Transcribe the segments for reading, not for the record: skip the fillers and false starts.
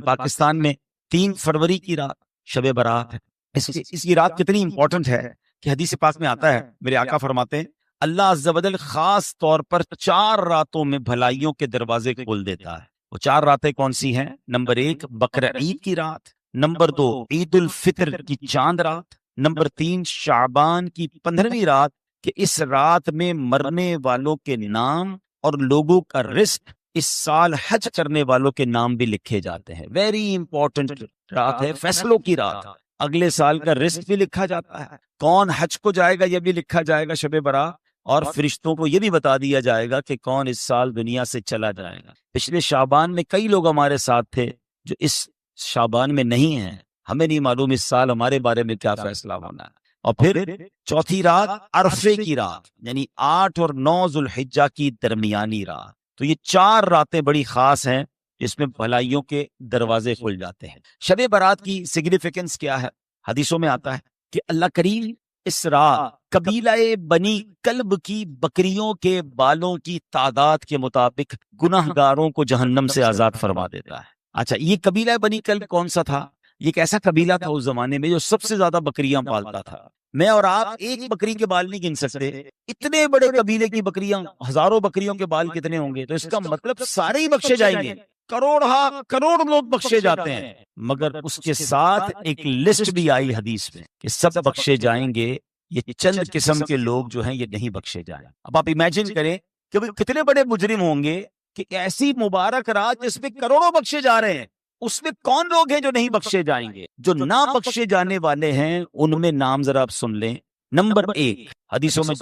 پاکستان میں 3 فروری کی رات شب برات ہے. اس کی رات کتنی امپورٹنٹ ہے کہ حدیث پاک میں آتا ہے، میرے آقا فرماتے ہیں اللہ عز و جل خاص طور پر 4 راتوں میں بھلائیوں کے دروازے کھول دیتا ہے. وہ 4 راتیں کون سی ہیں؟ نمبر 1 بقرعید کی رات، نمبر 2 عید الفطر کی چاند رات، نمبر 3 شعبان کی 15ویں رات، کہ اس رات میں مرنے والوں کے نام اور لوگوں کا رزق اس سال حج کرنے والوں کے نام بھی لکھے جاتے ہیں. ویری امپورٹنٹ رات ہے، فیصلوں کی رات. اگلے سال کا رزق بھی لکھا جاتا ہے، کون حج کو جائے گا یہ بھی لکھا جائے گا شب برات، اور فرشتوں کو یہ بھی بتا دیا جائے گا کہ کون اس سال دنیا سے چلا جائے گا. پچھلے شعبان میں کئی لوگ ہمارے ساتھ تھے جو اس شعبان میں نہیں ہیں، ہمیں نہیں معلوم اس سال ہمارے بارے میں کیا فیصلہ ہونا ہے. اور پھر چوتھی رات عرفے کی رات، یعنی 8 اور 9 ذوالحجہ کی درمیانی رات. تو یہ 4 راتیں بڑی خاص ہیں جس میں بھلائیوں کے دروازے کھل جاتے ہیں. شب برات کی سگنیفیکنس کیا ہے؟ حدیثوں میں آتا ہے کہ اللہ کریم اس رات قبیلہ بنی کلب کی بکریوں کے بالوں کی تعداد کے مطابق گناہگاروں کو جہنم سے آزاد فرما دیتا ہے. اچھا، یہ قبیلہ بنی کلب کون سا تھا؟ یہ ایک ایسا قبیلہ تھا اس زمانے میں جو سب سے زیادہ بکریاں پالتا تھا. میں اور آپ ایک بکری کے بال نہیں گن سکتے، اتنے بڑے قبیلے کی بکریاں، ہزاروں بکریوں کے بال کتنے ہوں گے؟ تو اس کا مطلب سارے ہی بخشے جائیں گے، کروڑ لوگ بخشے جاتے ہیں. مگر اس کے ساتھ ایک لسٹ بھی آئی حدیث میں کہ سب بخشے جائیں گے، یہ چند قسم کے لوگ جو ہیں یہ نہیں بخشے جائیں. اب آپ امیجن کریں کہ کتنے بڑے مجرم ہوں گے کہ ایسی مبارک رات جس میں کروڑوں بخشے جا رہے ہیں، اس میں کون لوگ ہیں جو نہیں بخشے جائیں گے؟ جو نہ بخشے جانے والے ہیں ان میں نام ذرا آپ سن لیں. نمبر 1 حدیثوں میں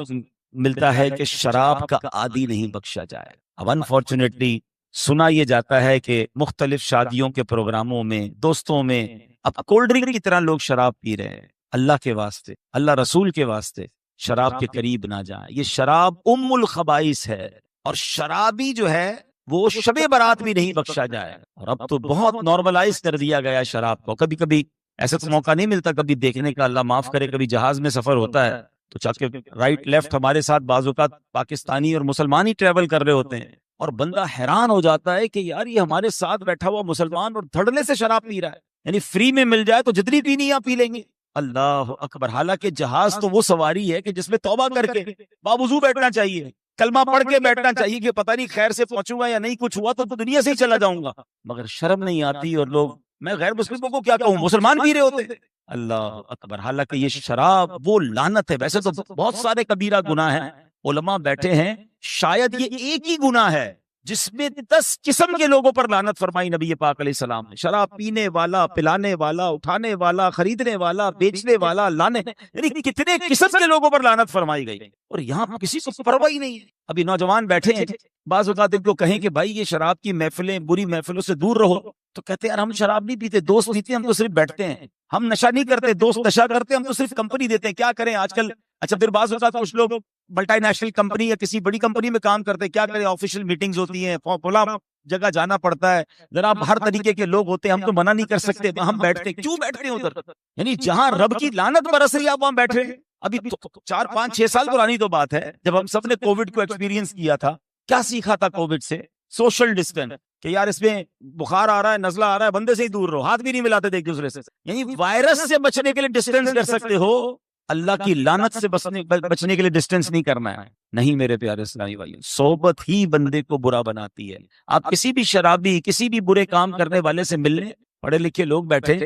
ملتا ہے کہ شراب کا عادی نہیں بخشا جائے. اب انفارچونیٹلی سنا یہ جاتا ہے کہ مختلف شادیوں کے پروگراموں میں، دوستوں میں اب کولڈ ڈرنک کی طرح لوگ شراب پی رہے ہیں. اللہ کے واسطے، اللہ رسول کے واسطے شراب کے قریب نہ جائیں. یہ شراب ام الخبائث ہے، اور شرابی جو ہے وہ شب برات بھی نہیں بخشا جائے. اور اب تو بہت نارملائز کر دیا گیا شراب کو. کبھی کبھی ایسا تو موقع نہیں ملتا کبھی دیکھنے کا، اللہ معاف کرے، کبھی جہاز میں سفر ہوتا ہے تو چاہ کے رائٹ لیفٹ ہمارے ساتھ بعض اوقات پاکستانی اور مسلمان ہی ٹریول کر رہے ہوتے ہیں، اور بندہ حیران ہو جاتا ہے کہ یار یہ ہمارے ساتھ بیٹھا ہوا مسلمان اور دھڑلے سے شراب پی رہا ہے، یعنی فری میں مل جائے تو جتنی پینی آپ پی لیں گے. اللہ اکبر. حالانکہ جہاز تو وہ سواری ہے کہ جس میں توبہ کر کے باوضو بیٹھنا چاہیے، کلمہ پڑھ کے بیٹھنا چاہیے کہ پتہ نہیں خیر سے پہنچوں گا یا نہیں، کچھ ہوا تو دنیا سے ہی چلا جاؤں گا. مگر شرم نہیں آتی، اور لوگ، میں غیر مسلموں کو کیا کہوں، مسلمان پی رہے ہوتے ہیں. اللہ اکبر. حالانکہ یہ شراب وہ لعنت ہے. ویسے تو بہت سارے کبیرہ گناہ ہیں، علماء بیٹھے ہیں، شاید یہ ایک ہی گناہ ہے جس میں 10 قسم کے لوگوں پر لعنت فرمائی نبی پاک علیہ السلام نے. شراب پینے والا، پلانے والا، اٹھانے والا، خریدنے والا، بیچنے والا، لانے، یعنی کتنے قسم کے لوگوں پر لعنت فرمائی گئی، اور یہاں کسی کو پرواہ ہی نہیں ہے. ابھی نوجوان بیٹھے ہیں، بعض اوقات ان کو کہیں کہ بھائی یہ شراب کی محفلیں، بری محفلوں سے دور رہو، تو کہتے ہیں یار ہم شراب نہیں پیتے، دوست پیتے ہیں، ہم تو صرف بیٹھتے ہیں. ہم نشہ نہیں کرتے، دوست نشہ کرتے ہیں، ہم تو صرف کمپنی دیتے ہیں. کیا کریں آج کل؟ اچھا، پھر بعض اوقات کچھ لوگ ملٹی نیشنل کمپنی یا کسی بڑی کمپنی میں کام کرتے ہیں، کیا کریں، آفیشیل میٹنگز ہوتی ہیں، فلاں جگہ جانا پڑتا ہے، جناب ہر طریقے کے لوگ ہوتے ہیں، ہم تو منع نہیں کر سکتے، ہم بیٹھتے ہیں. کیوں بیٹھتے ہیں ادھر؟ یعنی جہاں رب کی لعنت برس رہی ہے آپ وہاں بیٹھ رہے ہیں. ابھی 4 5 6 سال پرانی تو بات ہے جب ہم سب نے کووڈ کو ایکسپیرینس کیا تھا. کیا سیکھا تھا کووڈ سے؟ سوشل ڈسٹینس، کہ یار اس میں بخار آ رہا ہے، نزلہ آ رہا ہے، بندے سے ہی دور رہو، ہاتھ بھی نہیں ملاتے تھے ایک دوسرے سے. یعنی وائرس سے بچنے کے لیے ڈسٹینس کر سکتے ہو، اللہ کی لعنت سے بچنے کے لیے ڈسٹینس نہیں کرنا ہے. نہیں میرے پیارے اسلامی بھائیو، صحبت ہی بندے کو برا بناتی ہے. آپ کسی بھی شرابی، کسی بھی برے کام کرنے والے سے مل لیں، پڑھے لکھے لوگ بیٹھے،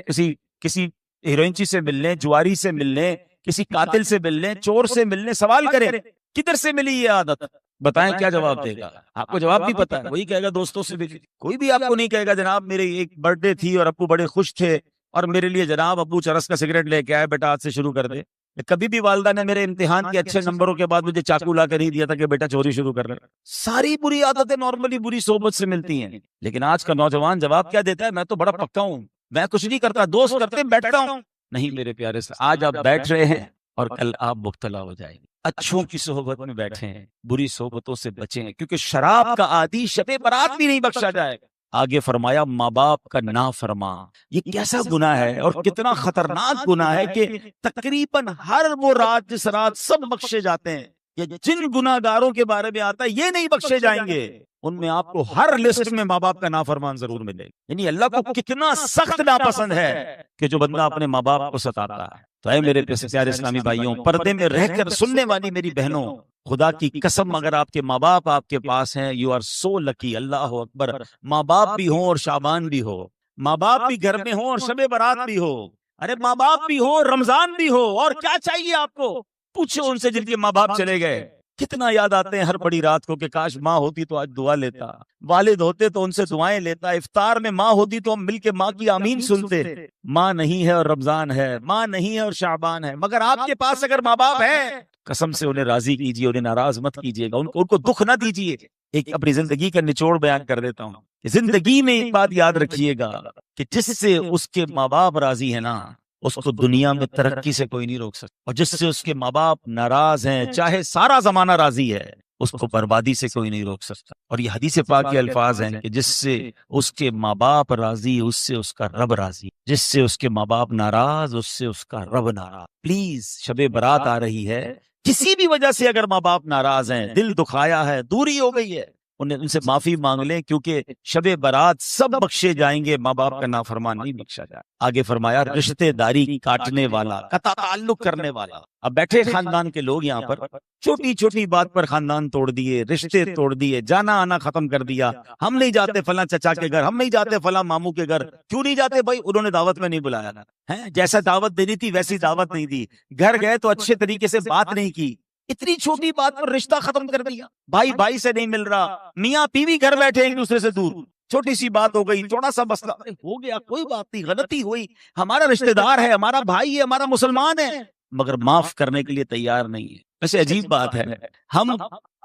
کسی ہیروئنچی سے مل لیں، جواری سے مل لیں، کسی قاتل سے مل لیں، چور سے مل لیں، سوال کریں کدھر سے ملی یہ عادت، بتائیں کیا جواب دے گا؟ آپ کو جواب نہیں پتا ہے، وہی کہے گا دوستوں سے ملی. کوئی بھی آپ کو نہیں کہے گا جناب میری ایک برتھ ڈے تھی اور ابو بڑے خوش تھے اور میرے لیے جناب ابو چرس کا سگریٹ لے کے آئے، بیٹا آج سے شروع کر دے. کبھی بھی والدہ نے میرے امتحان کے اچھے نمبروں کے بعد مجھے چاقو لا کر نہیں دیا تھا کہ بیٹا چوری شروع کر لے. ساری بری عادتیں نارملی بری صحبت سے ملتی ہیں. لیکن آج کا نوجوان جواب کیا دیتا ہے؟ میں تو بڑا پکا ہوں، میں کچھ نہیں کرتا، دوست کرتے بیٹھتا ہوں. نہیں میرے پیارے سے، آج آپ بیٹھ رہے ہیں اور کل آپ مبتلا ہو جائیں گے. اچھوں کی صحبت میں بیٹھے ہیں، بری صحبتوں سے بچیں، کیونکہ شراب کا عادی شب برات بھی نہیں بخشا جائے گا. آگے فرمایا ماں باپ کا نافرما. یہ کیسا گناہ ہے اور کتنا خطرناک گناہ ہے کہ تقریباً ہر وہ رات جس رات سب بخشے جاتے ہیں، یہ جن گناہ گاروں کے بارے میں آتا ہے یہ نہیں بخشے جائیں گے ان میں آپ کو ہر لسٹ میں ماں باپ کا نافرمان ضرور ملے گا. یعنی اللہ کو کتنا سخت ناپسند ہے کہ جو بندہ اپنے ماں باپ کو ستاتا ہے. تو اے میرے پیارے اسلامی بھائیوں، پردے میں رہ کر سننے والی میری بہنوں، خدا کی قسم اگر آپ کے ماں باپ آپ کے پاس ہیں، یو آر سو لکی. اللہ اکبر. ماں باپ بھی ہوں اور شعبان بھی ہو، ماں باپ بھی گھر میں ہوں اور شب برات بھی ہو، ارے ماں باپ بھی ہو رمضان بھی ہو، اور کیا چاہیے آپ کو؟ پوچھو ان سے جن کے ماں باپ چلے گئے، کتنا یاد آتے ہیں ہر بڑی رات کو کہ کاش ماں ہوتی تو آج دعا لیتا، والد ہوتے تو ان سے دعائیں لیتا، افطار میں ماں ہوتی تو ہم مل کے ماں کی آمین سنتے. ماں نہیں ہے اور رمضان ہے، ماں نہیں ہے اور شعبان ہے، مگر آپ کے پاس اگر ماں باپ ہے، قسم سے انہیں راضی کیجیے، انہیں ناراض مت کیجیے گا، ان کو دکھ نہ دیجیے. ایک اپنی زندگی کا نچوڑ بیان کر دیتا ہوں. زندگی میں ایک بات یاد رکھیے گا کہ جس سے اس کے ماں باپ راضی ہے نا، اس کو دنیا میں ترقی سے کوئی نہیں روک سکتا، اور جس سے اس کے ماں باپ ناراض ہیں، چاہے سارا زمانہ راضی ہے، اس کو بربادی سے کوئی نہیں روک سکتا. اور یہ حدیث پاک کے الفاظ ہیں کہ جس سے اس کے ماں باپ راضی، اس سے اس کا رب راضی، جس سے اس کے ماں باپ ناراض، اس سے اس کا رب ناراض. پلیز، شب برات آ رہی ہے، کسی بھی وجہ سے اگر ماں باپ ناراض ہیں، دل دکھایا ہے، دوری ہو گئی ہے، ان سے معافی مانگ لیں، کیونکہ شب برات سب بخشے جائیں گے، ماں باپ کا نافرمان نہیں بخشا جائے. آگے فرمایا رشتے داری کاٹنے والا، قطع تعلق کرنے والا. اب بیٹھے خاندان کے لوگ یہاں پر چھوٹی چھوٹی بات پر خاندان توڑ دیے، رشتے توڑ دیے، جانا آنا ختم کر دیا. ہم نہیں جاتے فلاں چچا کے گھر، ہم نہیں جاتے فلاں ماموں کے گھر. کیوں نہیں جاتے بھائی؟ انہوں نے دعوت میں نہیں بلایا ہے، جیسا دعوت دینی تھی ویسی دعوت نہیں دی. گھر گئے تو اچھے طریقے سے بات نہیں کی، اتنی چھوٹی بات پر رشتہ ختم کر دیا. بھائی بھائی سے نہیں مل رہا، میاں بیوی گھر بیٹھے ایک دوسرے سے دور، چھوٹی سی بات ہو گئی، چھوٹا سا مسئلہ ہو گیا، کوئی بات نہیں، غلطی ہوئی، ہمارا رشتہ دار ہے، ہمارا بھائی ہے، ہمارا مسلمان ہے، مگر معاف کرنے کے لیے تیار نہیں ہے. ویسے عجیب بات ہے، ہم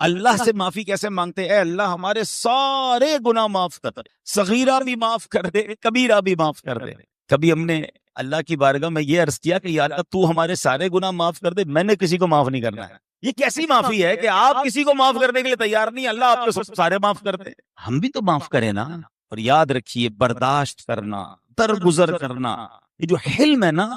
اللہ سے معافی کیسے مانگتے ہیں؟ اے اللہ ہمارے سارے گناہ معاف کر، صغیرہ بھی معاف کر دے، کبیرہ بھی معاف کر دے. کبھی ہم نے اللہ کی بارگاہ میں یہ عرض کیا کہ یا اللہ تو ہمارے سارے گناہ معاف کر دے، میں نے کسی کو معاف نہیں کرنا ہے. یہ کیسی معافی ہے کہ آپ کسی کو معاف کرنے کے لیے تیار نہیں، اللہ آپ کو سارے معاف کرتے. ہم بھی تو معاف کریں نا. اور یاد رکھیے، برداشت کرنا، درگزر کرنا، یہ جو حلم ہے نا،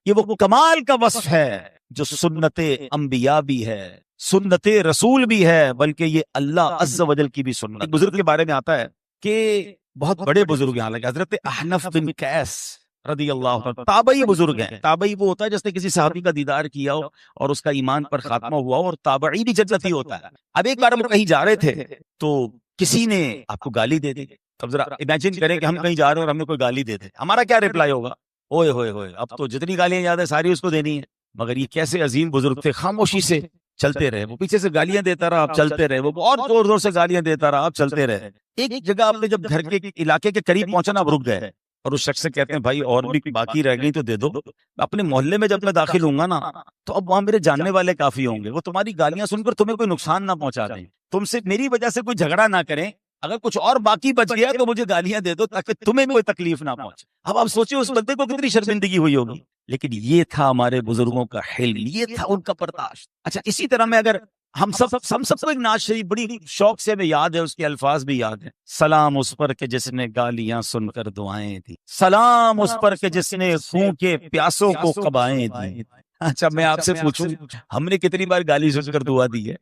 یہ وہ کمال کا وصف ہے جو سنت انبیاء بھی ہے، سنت رسول بھی ہے، بلکہ یہ اللہ عز و جل کی بھی سنت. بزرگ کے بارے میں آتا ہے کہ بہت بڑے بزرگ یہاں لگے، حضرت احنف بن قیس رضی اللہ عنہ، تابعی بزرگ ہیں. تابعی وہ ہوتا ہے جس نے کسی صحابی کا دیدار کیا ہو اور اس کا ایمان پر خاتمہ ہوا ہو، اور تابعی بھی جنتی ہوتا ہے. اب ایک بار ہم کہیں جا رہے تھے تو کسی نے آپ کو گالی دے دی. اب ذرا امیجن کریں کہ ہم کہیں جا رہے ہیں اور ہمیں کوئی گالی دے دے، ہمارا کیا ریپلائی ہوگا؟ اوئے ہوئے ہوئے، اب تو جتنی گالیاں یاد ہے ساری اس کو دینی ہے. مگر یہ کیسے عظیم بزرگ تھے، خاموشی سے چلتے رہے. وہ پیچھے سے گالیاں دیتا رہا، آپ چلتے رہے. وہ اور زور زور سے گالیاں دیتا رہا، آپ چلتے رہے. ایک جگہ آپ نے جب گھر کے علاقے کے قریب پہنچنا، آپ رک گئے اور اس شخص سے کہتے ہیں بھائی اور بھی باقی رہ گئی تو دے دو، اپنے محلے میں جب میں داخل ہوں گا نا تو اب وہاں میرے جاننے والے کافی ہوں گے، وہ تمہاری گالیاں سن کر تمہیں کوئی نقصان نہ پہنچا دیں، تم سے میری وجہ سے کوئی جھگڑا نہ کریں، اگر کچھ اور باقی بچ گیا تو مجھے گالیاں دے دو تاکہ تمہیں کوئی تکلیف نہ پہنچے. اب آپ سوچیں اس بندے کو کتنی شرمندگی ہوئی ہوگی، لیکن یہ تھا ہمارے بزرگوں کا حلم، یہ تھا ان کا برداشت. اچھا، اسی طرح میں اگر ہم سب کو ایک نعت شریف بڑی شوق سے ہمیں یاد ہے، اس کے الفاظ بھی یاد ہیں. سلام اس پر کہ جس نے گالیاں سن کر دعائیں دی، سلام اس پر کہ جس نے خون کے پیاسوں کو قبائیں دی. اچھا، میں آپ سے پوچھوں ہم نے کتنی بار گالی سن کر دعا دی ہے؟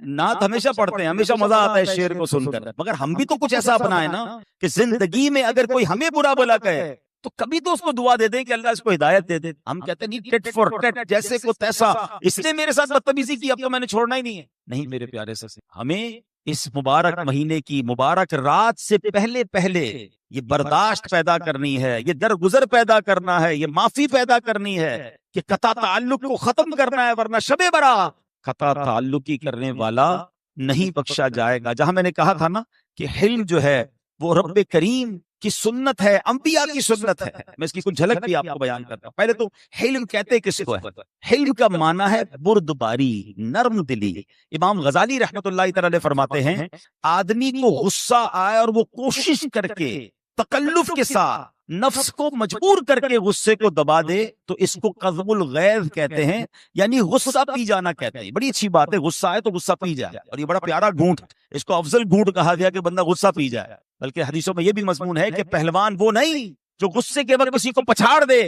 نعت ہمیشہ پڑھتے ہیں، ہمیشہ مزہ آتا ہے شعر کو سن کر، مگر ہم بھی تو کچھ ایسا اپنا ہے نا کہ زندگی میں اگر کوئی ہمیں برا بلا کہے تو کبھی تو اس کو دعا دے دیں کہ اللہ اس کو ہدایت دے دے. ہم کہتے ہیں نہیں، ٹٹ فور ٹٹ، جیسے کو تیسا، اس نے میرے ساتھ بدتمیزی کی اب تو میں نے چھوڑنا ہی نہیں ہے. نہیں میرے پیارے سے، ہمیں اس مبارک مہینے کی مبارک رات سے پہلے یہ برداشت پیدا کرنی ہے، یہ درگزر پیدا کرنا ہے، یہ معافی پیدا کرنی ہے کہ قطع تعلق کو ختم کرنا ہے، ورنہ شب برات قطع تعلقی کرنے والا نہیں بخشا جائے گا. جہاں میں نے کہا تھا نا کہ حلم جو ہے وہ رب کریم کی سنت ہے، انبیاء کی سنت ہے، میں اس کی کچھ جھلک بھی آپ کو بیان کرتا ہوں. پہلے تو حلم کہتے کس کو ہے؟ حلم کا معنی ہے بردباری، نرم دلی. امام غزالی رحمۃ اللہ تعالی علیہ فرماتے ہیں آدمی کو غصہ آئے اور وہ کوشش کر کے تکلف کے ساتھ نفس کو مجبور کر کے غصے کو دبا دے تو اس کو قذف الغیظ کہتے ہیں، یعنی غصہ پی جانا کہتے ہیں. بڑی اچھی بات ہے، غصہ آئے تو غصہ پی جائے، اور یہ بڑا پیارا گھونٹ، اس کو افضل گھونٹ کہا گیا کہ بندہ غصہ پی جائے. بلکہ حدیثوں میں یہ بھی مضمون ہے کہ پہلوان وہ نہیں جو غصے کے وقت کسی کو پچھاڑ دے،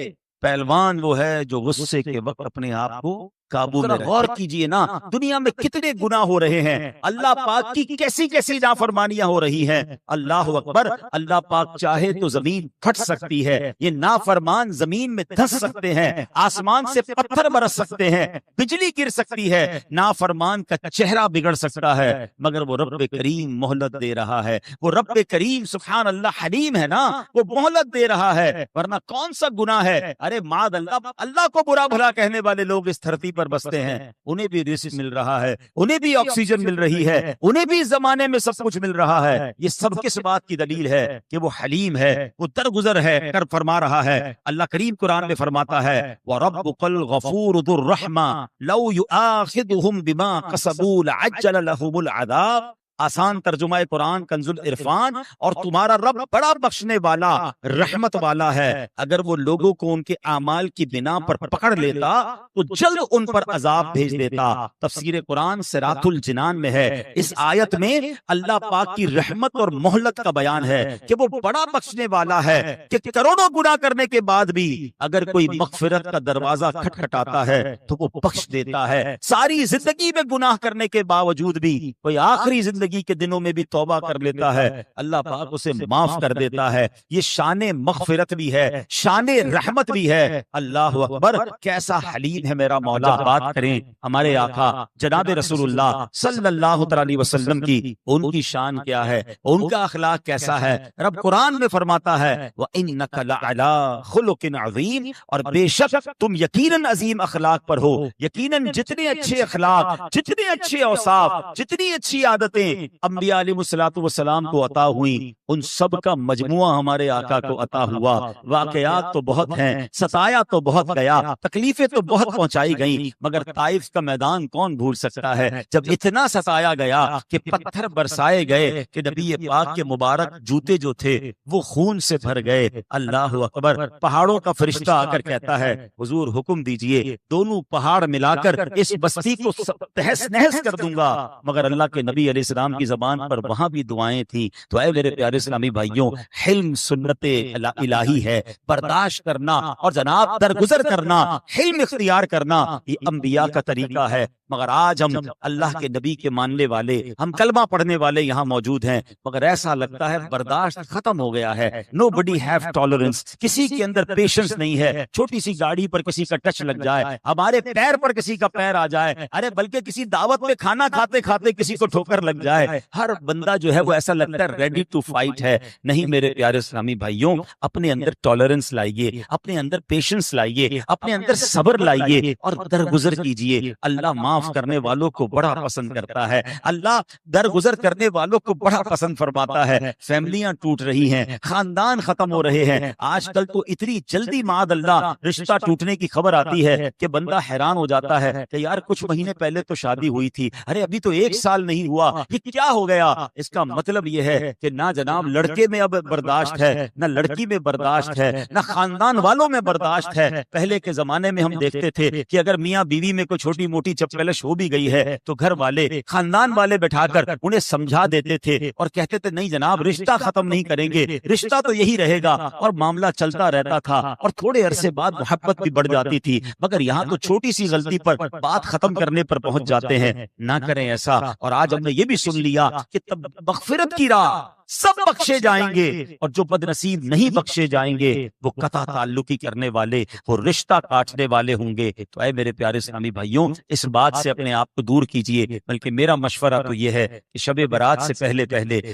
پہلوان وہ ہے جو غصے کے وقت اپنے آپ کو قابو میں غور کیجئے نا، دنیا میں کتنے گناہ ہو رہے ہیں، اللہ پاک کی کیسی کیسی نافرمانیاں ہو رہی ہیں۔ اللہ اکبر، اللہ پاک چاہے تو زمین پھٹ سکتی ہے، یہ نافرمان زمین میں دھس سکتے ہیں، آسمان سے پتھر برس سکتے ہیں، بجلی گر سکتی ہے، نافرمان کا چہرہ بگڑ سکتا ہے، مگر وہ رب کریم مہلت دے رہا ہے، وہ رب کریم سبحان اللہ حلیم ہے نا، وہ مہلت دے رہا ہے، ورنہ کون سا گناہ ہے؟ ارے معاذ اللہ، اللہ کو برا بھلا کہنے والے لوگ اس دھرتی پر بستے ہیں، انہیں بھی رزق مل رہا ہے، انہیں بھی آکسیجن مل رہی ہے، انہیں بھی زمانے میں سب کچھ مل رہا ہے۔ یہ سب کس بات کی دلیل ہے؟ کہ وہ حلیم ہے، وہ درگزر ہے، کر فرما رہا ہے۔ اللہ کریم قرآن میں فرماتا ہے وَرَبُّكَ الْغَفُورُ ذُو الرَّحْمَةِ لَوْ يُؤَاخِذُهُم بِمَا كَسَبُوا لَعَجَّلَ لَهُمُ الْعَذَابَ۔ آسان ترجمہ قرآن کنز العرفان، اور تمہارا رب بڑا بخشنے والا رحمت والا ہے، اگر وہ لوگوں کو ان کے اعمال کی بنا پر پکڑ لیتا تو جلد ان پر عذاب بھیج دیتا۔ تفسیر قرآن صراط الجنان میں ہے، اس آیت میں اللہ پاک کی رحمت اور مہلت کا بیان ہے کہ وہ بڑا بخشنے والا ہے، کہ کروڑوں گناہ کرنے کے بعد بھی اگر کوئی مغفرت کا دروازہ کھٹکھٹاتا ہے تو وہ بخش دیتا ہے۔ ساری زندگی میں گناہ کرنے کے باوجود بھی کوئی آخری زندگی کے دنوں میں بھی توبہ کر لیتا ہے، اللہ پاک اسے معاف کر دیتا ہے۔ یہ شان مغفرت بھی ہے، شان رحمت بھی ہے۔ اللہ اکبر، کیسا حلیم ہے میرا مولا۔ بات کریں ہمارے آقا جناب رسول اللہ صلی اللہ علیہ وسلم کی، ان کی شان کیا ہے، ان کا اخلاق کیسا ہے؟ رب قرآن میں فرماتا ہے وَإِنَّكَ لَعَلَىٰ خُلُقٍ عَظِيمٍ، اور بے شک تم یقیناً عظیم اخلاق پر ہو۔ یقیناً جتنے اچھے اخلاق، جتنے اچھے اوصاف، جتنی اچھی عادتیں انبیاء علیہ السلام کو عطا ہوئیں، ان سب کا مجموعہ ہمارے آقا کو عطا ہوا۔ واقعات تو بہت ہیں، ستایا تو بہت گیا، تکلیفیں تو بہت پہنچائی گئیں، مگر طائف کا میدان کون بھول سکتا ہے؟ جب اتنا ستایا گیا کہ پتھر برسائے گئے کہ نبی پاک کے مبارک جوتے جو تھے وہ خون سے بھر گئے۔ اللہ اکبر، پہاڑوں کا فرشتہ آ کر کہتا ہے حضور حکم دیجئے، دونوں پہاڑ ملا کر اس بستی کو تہس نہس کر دوں گا، مگر اللہ کے نبی علیہ السلام کی زبان پر وہاں بھی دعائیں تھیں۔ تو اے میرے پیارے اسلامی بھائیوں، حلم سنت الہی ہے، برداشت کرنا اور جناب درگزر کرنا، حلم اختیار کرنا، یہ انبیاء کا طریقہ ہے۔ مگر آج ہم اللہ کے نبی کے ماننے والے، ہم کلمہ پڑھنے والے یہاں موجود ہیں، مگر ایسا لگتا ہے برداشت ختم ہو گیا ہے۔ nobody have tolerance، کسی کے اندر پیشنس نہیں ہے۔ چھوٹی سی گاڑی پر کسی کا ٹچ لگ جائے، ہمارے پیر پر کسی کا پیر آ جائے، ارے بلکہ کسی دعوت میں کھانا کھاتے کھاتے کسی کو ٹھوکر لگ جائے، ہر بندہ جو ہے وہ ایسا لگتا ہے ریڈی ٹو فائٹ ہے۔ نہیں میرے پیارے اسلامی بھائیوں، اپنے اندر ٹالرنس لائیے، اپنے اندر پیشنس لائیے، اپنے اندر صبر لائیے اور درگزر کیجئے۔ اللہ معاف کرنے والوں کو بڑا پسند کرتا ہے، اللہ درگزر کرنے والوں کو بڑا پسند فرماتا ہے۔ فیملیاں ٹوٹ رہی ہیں، خاندان ختم ہو رہے ہیں، آج کل تو اتنی جلدی معاذ اللہ رشتہ ٹوٹنے کی خبر آتی ہے کہ بندہ حیران ہو جاتا ہے کہ یار کچھ مہینے پہلے تو شادی ہوئی تھی، ارے ابھی تو 1 سال نہیں ہوا، یہ کیا ہو گیا؟ اس کا مطلب یہ ہے کہ نہ جناب لڑکے میں اب برداشت ہے، نہ لڑکی میں برداشت ہے، نہ خاندان والوں میں برداشت ہے۔ پہلے کے زمانے میں ہم دیکھتے تھے کہ اگر میاں بیوی میں کوئی چھوٹی موٹی چپلش ہو بھی گئی ہے تو گھر والے، خاندان والے بٹھا کر انہیں سمجھا دیتے تھے اور کہتے تھے نہیں جناب رشتہ ختم نہیں کریں گے، رشتہ تو یہی رہے گا، اور معاملہ چلتا رہتا تھا اور تھوڑے عرصے بعد محبت بھی بڑھ جاتی تھی۔ مگر یہاں تو چھوٹی سی غلطی پر بات ختم کرنے پر پہنچ جاتے ہیں۔ نہ کریں ایسا، اور آج ہم نے یہ بھی سن لیا کہ تب مغفرت کی راہ سب بخشے جائیں گے، اور جو بد نصیب نہیں بخشے جائیں گے وہ قطع تعلقی کرنے والے، وہ رشتہ کاٹنے والے ہوں گے۔ تو اے میرے پیارے اسلامی بھائیوں، اس بات سے اپنے آپ کو دور کیجئے، بلکہ میرا مشورہ تو یہ ہے کہ شب برات سے پہلے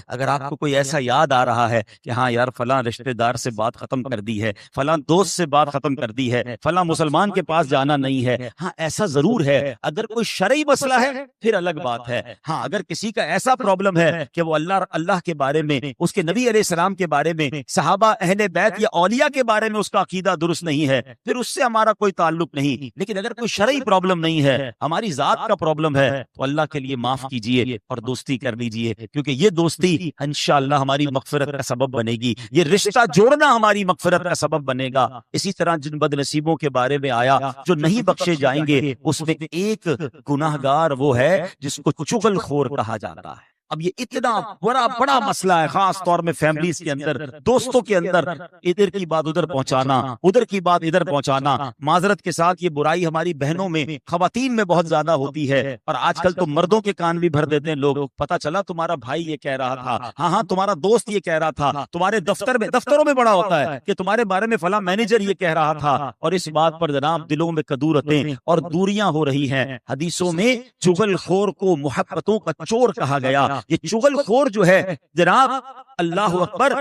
اگر آپ کو کوئی ایسا یاد آ رہا ہے کہ ہاں یار فلاں رشتہ دار سے بات ختم کر دی ہے، فلاں دوست سے بات ختم کر دی ہے، فلاں مسلمان کے پاس جانا نہیں ہے، ہاں ایسا ضرور ہے۔ اگر کوئی شرعی مسئلہ ہے پھر الگ بات ہے، ہاں اگر کسی کا ایسا پرابلم ہے کہ وہ اللہ کے بارے میں، اس کے نبی علیہ السلام کے بارے میں، صحابہ اہل بیت یا اولیاء کے بارے میں اس کا عقیدہ درست نہیں ہے، پھر اس سے ہمارا کوئی تعلق نہیں۔ لیکن اگر کوئی شرعی پرابلم نہیں ہے، ہماری ذات کا پرابلم ہے، تو اللہ کے لیے معاف کیجئے اور دوستی کر لیجئے، کیونکہ یہ دوستی انشاءاللہ ہماری مغفرت کا سبب بنے گی، یہ رشتہ جوڑنا ہماری مغفرت کا سبب بنے گا۔ اسی طرح جن بد نصیبوں کے بارے میں آیا جو نہیں بخشے جائیں گے، اس میں ایک گناہگار وہ ہے جس کو چغل خور کہا جاتا ہے۔ اب یہ اتنا بڑا مسئلہ ہے، خاص طور میں فیملیز کے اندر، دوستوں کے اندر، ادھر کی بات ادھر پہنچانا، ادھر کی بات ادھر پہنچانا۔ معذرت کے ساتھ یہ برائی ہماری بہنوں میں، خواتین میں بہت زیادہ ہوتی ہے، اور آج کل تو مردوں کے کان بھی بھر دیتے ہیں لوگ۔ پتا چلا تمہارا بھائی یہ کہہ رہا تھا، ہاں تمہارا دوست یہ کہہ رہا تھا، تمہارے دفتروں میں بڑا ہوتا ہے کہ تمہارے بارے میں فلاں مینیجر یہ کہہ رہا تھا، اور اس بات پر جناب دلوں میں کدورتیں اور دوریاں ہو رہی ہیں۔ حدیثوں میں چغل خور کو محبتوں کا چور کہا گیا۔ یہ چغل خور جو ہے جناب، اللہ اکبر،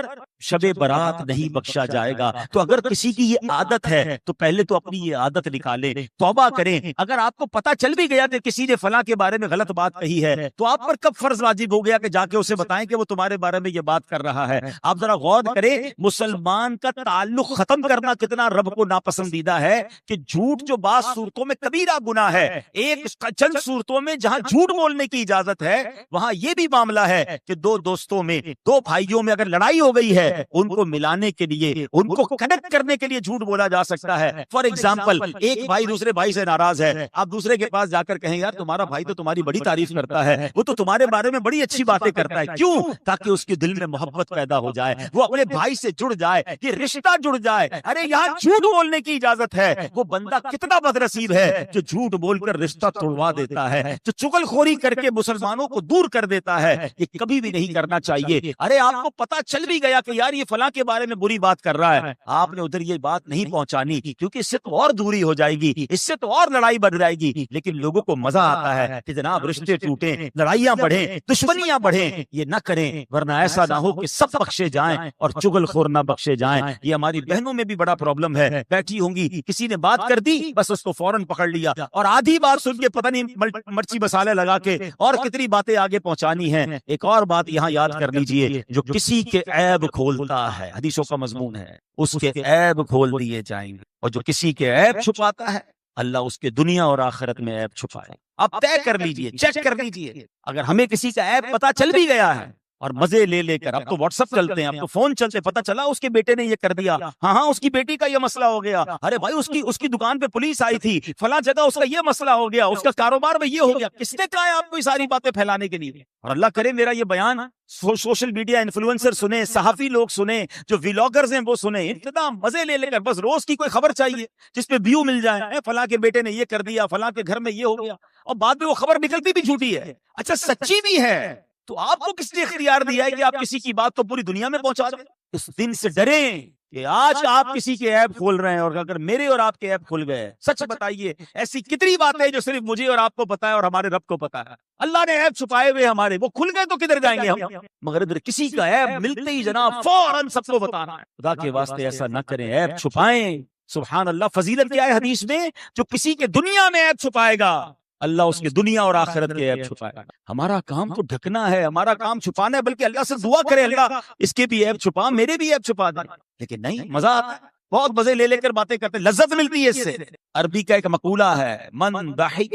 شب برات نہیں بخشا جائے گا۔ تو اگر کسی کی یہ عادت ہے تو پہلے تو اپنی یہ عادت نکالیں، توبہ کریں۔ اگر آپ کو پتا چل بھی گیا کہ کسی نے فلاں کے بارے میں غلط بات کہی ہے تو آپ پر کب فرض واجب ہو گیا کہ جا کے اسے بتائیں کہ وہ تمہارے بارے میں یہ بات کر رہا ہے؟ آپ ذرا غور کریں، مسلمان کا تعلق ختم کرنا کتنا رب کو ناپسندیدہ ہے، کہ جھوٹ جو بعض صورتوں میں کبیرہ گناہ ہے، ایک چند صورتوں میں جہاں جھوٹ بولنے کی اجازت ہے وہاں یہ بھی معاملہ ہے کہ دو دوستوں میں، دو بھائیوں میں اگر لڑائی ہو گئی ہے، ان کو ملانے کے لیے، ان کو کنیکٹ کرنے کے لیے جھوٹ بولا جا سکتا ہے۔ فار ایگزامپل، ایک بھائی دوسرے بھائی سے ناراض ہے، آپ دوسرے کے پاس جا کر کہیں یار تمہارا بھائی تو تمہاری بڑی تعریف کرتا ہے، وہ تو تمہارے بارے میں بڑی اچھی باتیں کرتا ہے۔ کیوں؟ تاکہ اس کے دل میں محبت پیدا ہو جائے، وہ اپنے بھائی سے جڑ جائے، یہ رشتہ جڑ جائے۔ ارے یہاں جھوٹ بولنے کی اجازت ہے، وہ بندہ کتنا بدنصیب ہے جو جھوٹ بول کر رشتہ توڑوا دیتا ہے، جو چغل خوری کر کے مسلمانوں کو دور کر دیتا ہے۔ یہ کبھی بھی نہیں کرنا چاہیے۔ ارے آپ کو پتا چل بھی گیا کہ یار یہ فلاں کے بارے میں بری بات کر رہا ہے، آپ نے ادھر یہ بات نہیں پہنچانی، کیونکہ اس سے تو اور دوری ہو جائے گی، اس سے تو اور لڑائی بڑھ جائے گی۔ لیکن لوگوں کو مزہ آتا ہے کہ جناب رشتے ٹوٹیں، لڑائیاں بڑھیں، دشمنیاں بڑھیں۔ یہ نہ کریں، ورنہ ایسا نہ ہو کہ سب بخشے جائیں اور چغل خور نہ بخشے جائیں۔ یہ ہماری بہنوں میں بھی بڑا پرابلم ہے، بیٹھی ہوں گی، کسی نے بات کر دی، بس اس کو فوراً پکڑ لیا، اور آدھی بات سن کے پتہ نہیں مرچی مسالے لگا کے اور کتنی باتیں آگے پہنچانی ہیں۔ ایک اور بات یہاں یاد کر لیجئے، جو کسی کے عیب کھولتا ہے، حدیثوں کا مضمون ہے، اس کے عیب کھول دیے جائیں گے، اور جو کسی کے عیب چھپاتا ہے اللہ اس کے دنیا اور آخرت میں عیب چھپائے۔ آپ طے کر لیجئے، چیک کر لیجئے، اگر ہمیں کسی کا عیب پتا چل بھی گیا ہے، اور مزے لے کر، اب تو واٹس ایپ چلتے ہیں، اب تو فون چلتے، پتا چلا اس کے بیٹے نے یہ کر دیا، ہاں اس کی بیٹی کا یہ مسئلہ ہو گیا، ارے بھائی اس کی دکان پہ پولیس آئی تھی، فلاں جگہ اس کا یہ مسئلہ ہو گیا، اس کا کاروبار میں یہ ہو گیا، کس نے کہا ہے آپ کو یہ ساری باتیں پھیلانے کے لیے؟ اور اللہ کرے میرا یہ بیان سوشل میڈیا انفلوئنسر سنیں، صحافی لوگ سنیں، جو ویلاگرز ہیں وہ سنیں، اتنا مزے لے کر، بس روز کی کوئی خبر چاہیے جس پہ ویو مل جائے، فلاں کے بیٹے نے یہ کر دیا، فلاں کے گھر میں یہ ہو گیا، اور بعد میں وہ خبر نکلتی بھی جھوٹی ہے، اچھا سچی بھی ہے۔ تو آپ کو کس نے اختیار دیا ہے کہ آپ کسی کی بات تو پوری دنیا میں پہنچا دیں؟ اس دن سے ڈریں کہ آج آپ کسی کے عیب کھول رہے ہیں، اور اگر میرے اور آپ کے عیب کھل گئے، سچ بتائیے ایسی کتنی باتیں ہیں جو صرف مجھے اور آپ کو پتا ہے اور ہمارے رب کو پتا ہے؟ اللہ نے عیب چھپائے ہوئے ہمارے، وہ کھل گئے تو کدھر جائیں گے ہم؟ مگر ادھر کسی کا عیب ملتے ہی جناب فوراً سب کو بتانا ہے۔ خدا کے واسطے ایسا نہ کریں، عیب چھپائیں۔ سبحان اللہ، فضیلت کیا ہے حدیث میں؟ جو کسی کے دنیا میں عیب چھپائے گا اللہ اس کے دنیا اور آخرت کے عیب چھپائے گا۔ ہمارا کام تو ڈھکنا ہے، ہمارا کام چھپانا ہے، بلکہ اللہ سے دعا کرے اللہ اس کے بھی عیب چھپا، میرے بھی عیب چھپا دے۔ لیکن نہیں، مزہ آتا ہے، بہت مزے لے کر باتیں کرتے، لذت ملتی ہے اس سے۔ عربی کا ایک مقولہ ہے، من ضحک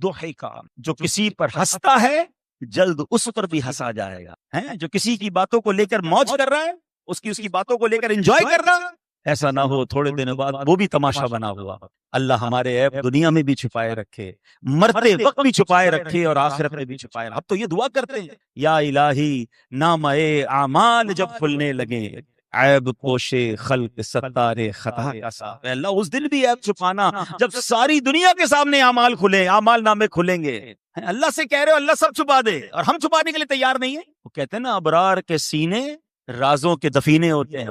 ضحک، جو کسی پر ہنستا ہے جلد اس پر بھی ہنسا جائے گا۔ جو کسی کی باتوں کو لے کر موج کر رہا ہے، اس کی باتوں کو لے کر انجوائے کر رہا ہے، ایسا نہ ہو تھوڑے دنوں بعد وہ بھی تماشا بنا ہوا۔ اللہ ہمارے عیب دنیا میں بھی چھپائے رکھے، مرتے وقت بھی چھپائے رکھے، اور آخرت میں بھی چھپائے رکھے۔ اب تو یہ دعا کرتے ہیں، یا الہی نامۂ اعمال جب کھلنے لگے، عیب پوشے خلق ستار خطا کا صاحب، اللہ اس دن بھی عیب چھپانا جب ساری دنیا کے سامنے اعمال کھلیں، اعمال نامے کھلیں گے۔ اللہ سے کہہ رہے ہو اللہ سب چھپا دے، اور ہم چھپانے کے لیے تیار نہیں ہیں۔ وہ کہتے ہیں نا، ابرار کے سینے رازوں کے دفینے ہوتے ہیں،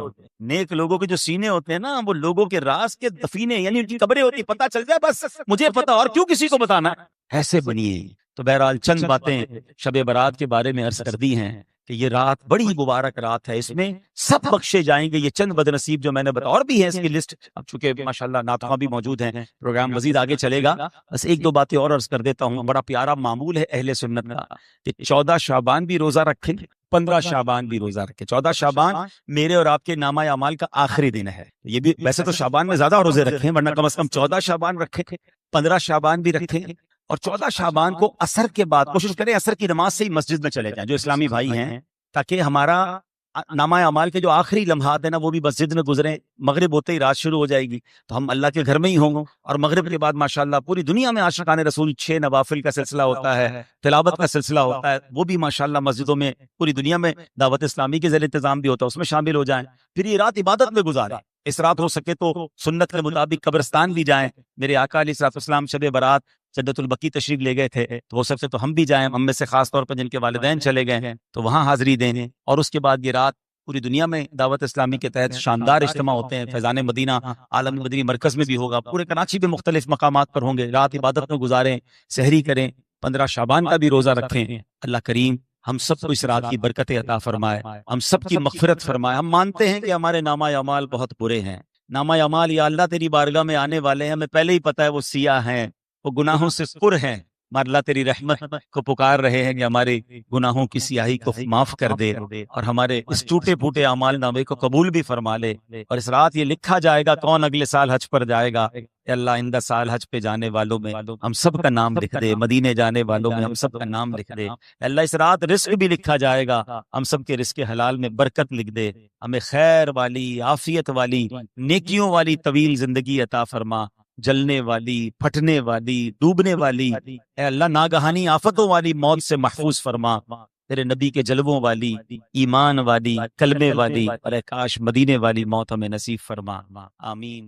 نیک لوگوں کے جو سینے ہوتے ہیں نا، وہ لوگوں کے راز کے دفینے، یعنی ان کی قبریں ہوتی، پتہ چل جائے بس مجھے پتا، اور کیوں کسی کو بتانا، ایسے بنیے۔ تو بہرحال چند باتیں شب برات کے بارے میں عرض کر دی ہیں کہ یہ رات بڑی مبارک رات ہے، اس میں سب بخشے جائیں گے۔ یہ چند بدنصیب جو میں نے بتا، اور بھی ہے اس کی لسٹ، اب چونکہ ماشاءاللہ ناطقاں بھی موجود ہیں، پروگرام مزید آگے چلے گا، بس ایک دو باتیں اور عرض کر دیتا ہوں۔ بڑا پیارا معمول ہے اہل سنت کا کہ 14 شعبان بھی روزہ رکھیں، 15 شعبان بھی روزہ رکھے۔ 14 شعبان میرے اور آپ کے نامہ اعمال کا آخری دن ہے، یہ بھی ویسے تو شعبان میں زیادہ روزے رکھیں، ورنہ کم از کم 14 شعبان رکھیں، 15 شعبان بھی رکھیں، اور 14 شعبان کو عصر کے بعد کوشش کریں عصر کی نماز سے ہی مسجد میں چلے جائیں جو اسلامی بھائی ہیں، تاکہ ہمارا نامہ اعمال کے جو آخری لمحات ہیں نا وہ بھی مسجد میں گزرے، مغرب ہوتے ہی رات شروع ہو جائے گی تو ہم اللہ کے گھر میں ہی ہوں گے، اور مغرب کے بعد ماشاءاللہ پوری دنیا میں عاشقان رسول 6 نوافل کا سلسلہ ہوتا ہے، تلاوت کا سلسلہ ہوتا ہے، وہ بھی ماشاءاللہ مسجدوں میں پوری دنیا میں دعوت اسلامی کے زیر انتظام بھی ہوتا ہے، اس میں شامل ہو جائیں، پھر یہ رات عبادت میں گزاریں۔ اس رات ہو سکے تو سنت کے مطابق قبرستان بھی جائیں، میرے آقا علیہ الصلوۃ والسلام شب برات جدت البقیع تشریف لے گئے تھے، تو ہو سکتے تو ہم بھی جائیں، ہم میں سے خاص طور پر جن کے والدین چلے گئے ہیں تو وہاں حاضری دیں، اور اس کے بعد یہ رات پوری دنیا میں دعوت اسلامی کے تحت شاندار اجتماع ہوتے ہیں، فیضان مدینہ عالم مدنی مرکز میں بھی ہوگا، پورے کراچی میں مختلف مقامات پر ہوں گے، رات عبادت میں گزاریں، سحری کریں، 15 شعبان کا بھی روزہ رکھیں۔ اللہ کریم ہم سب کو اس رات کی برکت عطا فرمائے، ہم سب کی مغفرت فرمائے۔ ہم مانتے ہیں کہ ہمارے نامہ اعمال بہت برے ہیں، نامہ اعمال یا اللہ تیری بارگاہ میں آنے والے ہیں، ہمیں پہلے ہی پتہ ہے وہ سیاہ ہیں، وہ گناہوں سے پر ہیں، مگر اللہ تیری رحمت کو پکار رہے ہیں کہ ہمارے گناہوں کی سیاہی کو معاف کر دے، اور ہمارے اس ٹوٹے پھوٹے اعمال نامے کو قبول بھی فرما لے، اور اس رات یہ لکھا جائے گا کون اگلے سال حج پر جائے گا۔ اے اللہ آئندہ سال حج پہ جانے والوں میں ہم سب کا نام لکھ دے، مدینے جانے والوں میں ہم سب کا نام لکھ دے۔ اے اللہ اس رات رزق بھی لکھا جائے گا، ہم سب کے رزق حلال میں برکت لکھ دے، ہمیں خیر والی، عافیت والی، نیکیوں والی طویل زندگی عطا فرما، جلنے والی، پھٹنے والی، ڈوبنے والی، اے اللہ ناگہانی آفتوں والی موت سے محفوظ فرما، تیرے نبی کے جلووں والی، ایمان والی، کلمے والی، اور اے کاش مدینے والی موت ہمیں نصیب فرما، آمین۔